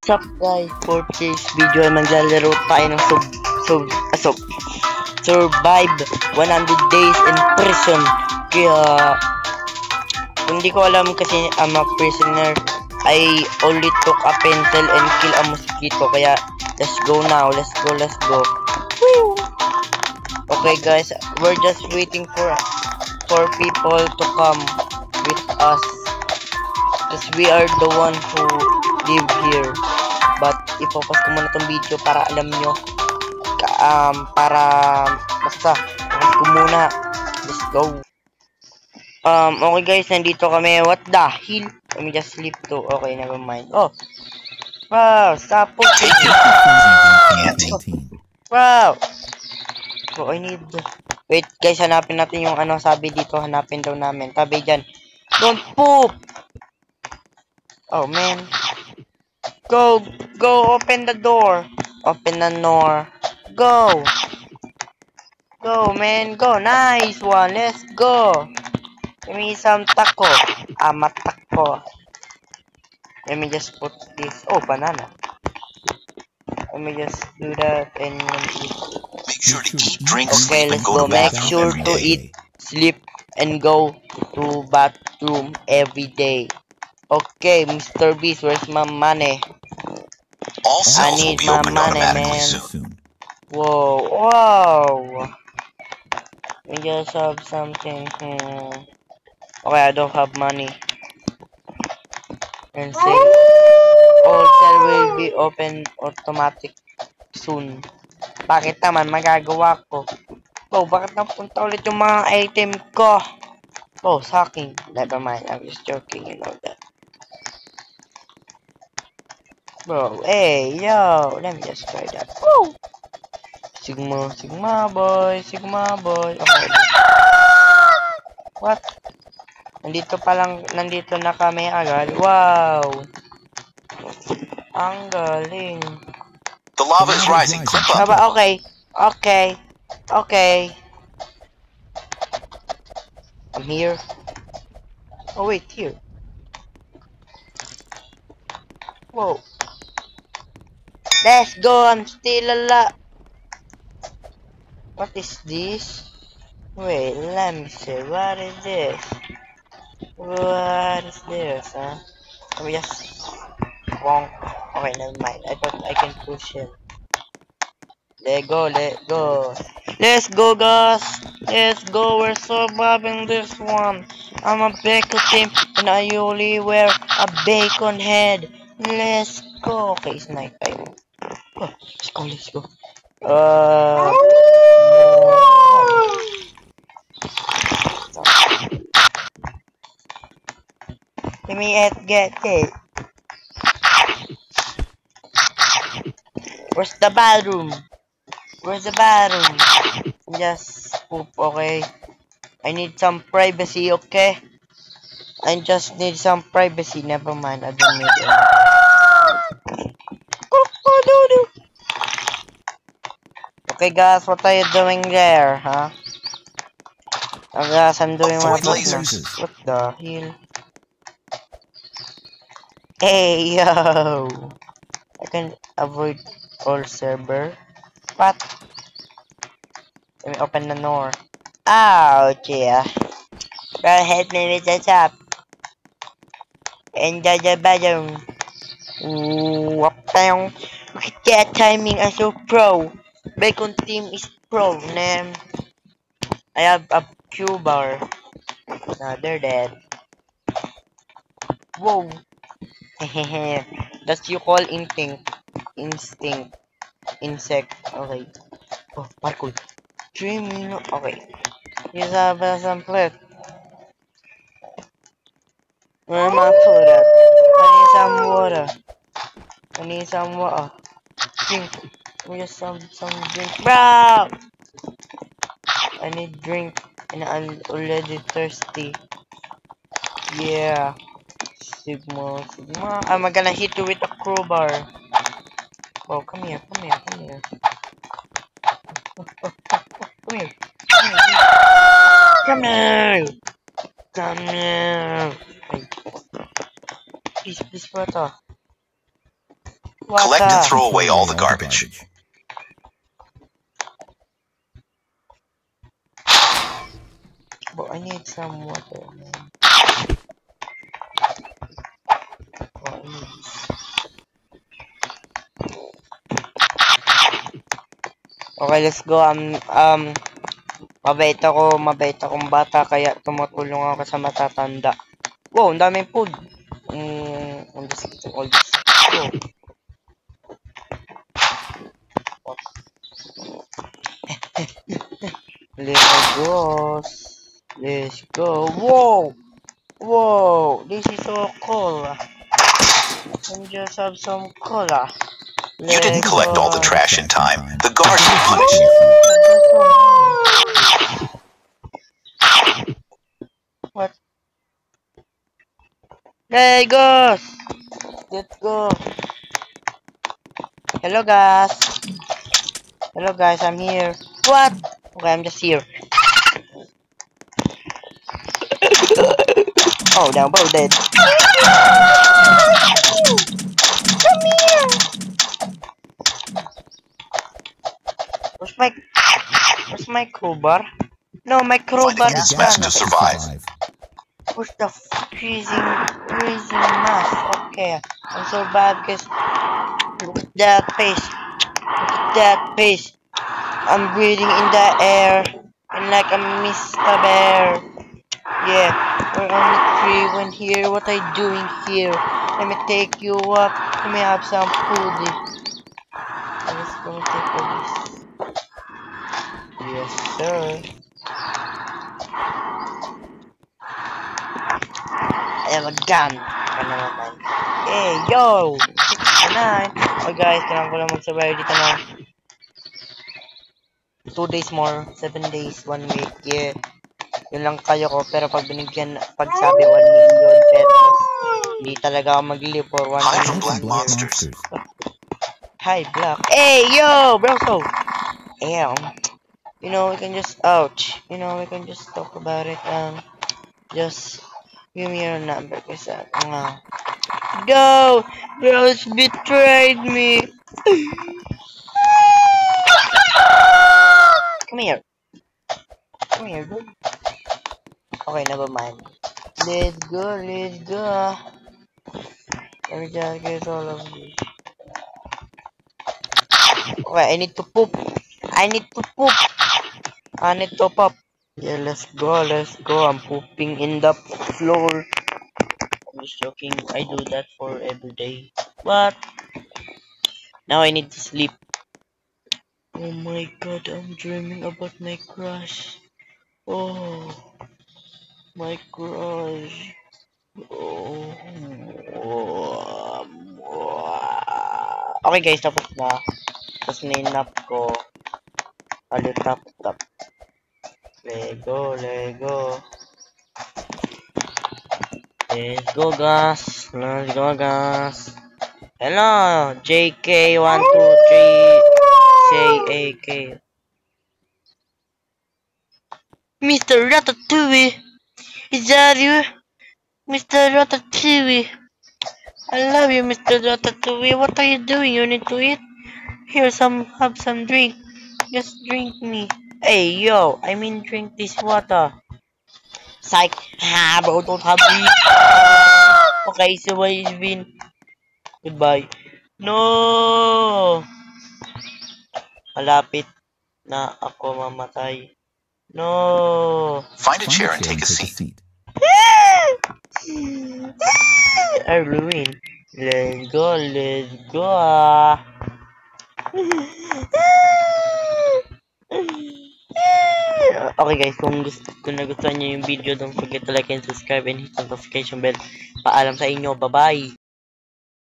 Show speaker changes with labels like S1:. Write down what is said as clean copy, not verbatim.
S1: What's up guys, for today's video ay maglalaro tayo ng Survive 100 Days in Prison. Kaya hindi ko alam kasi I'm a prisoner. I only took a pencil and kill a mosquito. Kaya let's go now, let's go. Woo! Okay guys, we're just waiting for people to come with us, because we are the one who live here. But i-focus ko muna tong video para alam nyo, para basta focus ko muna. Let's go. Okay guys, nandito kami. What the hell? Let me just sleep too. Okay, never mind. Oh, wow, stop pushing. Wow. So I need, wait guys, hanapin natin yung ano sabi dito. Hanapin daw namin. Sabi dyan, don't poop. Oh man. Go, open the door. Open the door. Go, man, go. Nice one. Let's go. Give me some taco. Taco. Let me just put this. Oh, banana. Let me just do that and eat.
S2: Make sure to eat, drink,
S1: Okay,
S2: sleep,
S1: let's
S2: and go
S1: go.
S2: to
S1: Make
S2: bathroom
S1: sure
S2: every
S1: to
S2: day.
S1: eat, sleep, and go to bathroom every day. Okay, Mr. Beast, where's my money?
S2: All cells will
S1: need
S2: be
S1: my
S2: opened
S1: money,
S2: automatically
S1: man.
S2: soon.
S1: Whoa. We just have something. Okay, I don't have money. And say all cell will be open automatic soon. Bakit naman magagawa ko? Oh, bakit napunta ulit yung mga item ko? Oh, hacking. Never mind, I'm just joking, you know that. Bro, hey, yo, let me just try that. Woo! Sigma boy. Okay. What? Nandito na kami agad. Wow! Ang galing.
S2: The lava is rising. Clip up.
S1: Okay. I'm here. Oh wait, here. Whoa. Let's go, I'm still alive. What is this? Wait, let me see. What is this? Huh? Let me just bonk. Okay, never mind. I thought I can push him. Let go. Let's go, guys. Let's go. We're surviving this one. I'm a bacon team and I only wear a bacon head. Let's go. Okay, it's night time. Oh, let's go. Let me get it. Where's the bathroom? Just poop, okay? I need some privacy, okay? I just need some privacy. Never mind, I don't need it. Oh, no. Okay, guys, what are you doing there, huh? Oh, guys, I'm doing my business. What the hell? Hey, yo! I can avoid all server. What? Let me open the door. Ouch, yeah. Go ahead, maybe that's up. Enjoy the bathroom. Ooh, up down. Look at that timing, I'm so pro. Bacon team is pro, man. I have a Q-bar. Nah, they're dead. Whoa. That's you call instinct. Insect. Okay. Oh, parkour. 3 minutes. Okay. Use some plate. Where am I food at? I need some water. Drink. Where's some drink? Bro! I need drink and I'm already thirsty. Yeah. Sigma. I'm gonna hit you with a crowbar. Oh, come here. Come here. Please, water.
S2: Collect and throw away all the garbage.
S1: But I need some water, man. Okay, let's go. Mabait akong bata, kaya tumutulong ako sa matatanda. Wow, ang daming food. I'm just eating all this. Let's go. Whoa! Whoa! This is so cool. Can just have some cola.
S2: You didn't collect all the trash in time. The guards will punish you.
S1: What? Hey, guys! Let's go. Hello, guys. Hello, guys. I'm here. What? Okay, I'm just here. Oh, down, both dead. Come here. Where's my crowbar? No, my crowbar is
S2: best to survive.
S1: Where's the freezing mask? Okay, I'm so bad because look at that face. Look at that face. I'm breathing in the air and like a Mr. Bear. Yeah, we're only 3 when here. What are you doing here? Let me take you up. Let me have some food. Let's go take all this. Yes, sir. I have a gun. Hey, yo! 69. Oh, guys, kailangan ko lang mag-survive dito na 2 days more, 7 days, 1 week. Yeah. Yun lang kayo ko, pero pag binigyan, pag sabi 1 million pesos, hindi talaga ako mag-live for 1 million. Hi, Black. Hey, yo, bro, so. Damn. You know, we can just, ouch. You know, we can just talk about it. Just give me your number, cause go! Girls betrayed me. Come here. Come here, dude. Okay, never mind. Let's go, let's go. Let me just get all of this. Okay, I need to poop. I need to poop. I need to pop. Yeah, let's go, let's go. I'm pooping in the floor. I'm just joking. I do that for every day. But now I need to sleep. Oh my god, I'm dreaming about my crush. Oh, my crush. Oh. Okay guys, tapos na. Tapos na-nap ko. Tap. Lego. Let's go, guys. Hello, JK123. Say AK. Mr. Ratatouille. Is that you? Mr. Ratatouille. I love you, Mr. Ratatouille. What are you doing? You need to eat? Here, have some drink. Just drink me. Hey, yo, I mean drink this water. Psych. Bro, don't have me. Okay, so what has been? Goodbye. No! Malapit na ako mamatay. No!
S2: Find a chair and take a seat.
S1: I ruined. Let's go. Okay guys, kung nagustuhan nyo yung video, don't forget to like and subscribe and hit the notification bell. Paalam sa inyo, bye bye!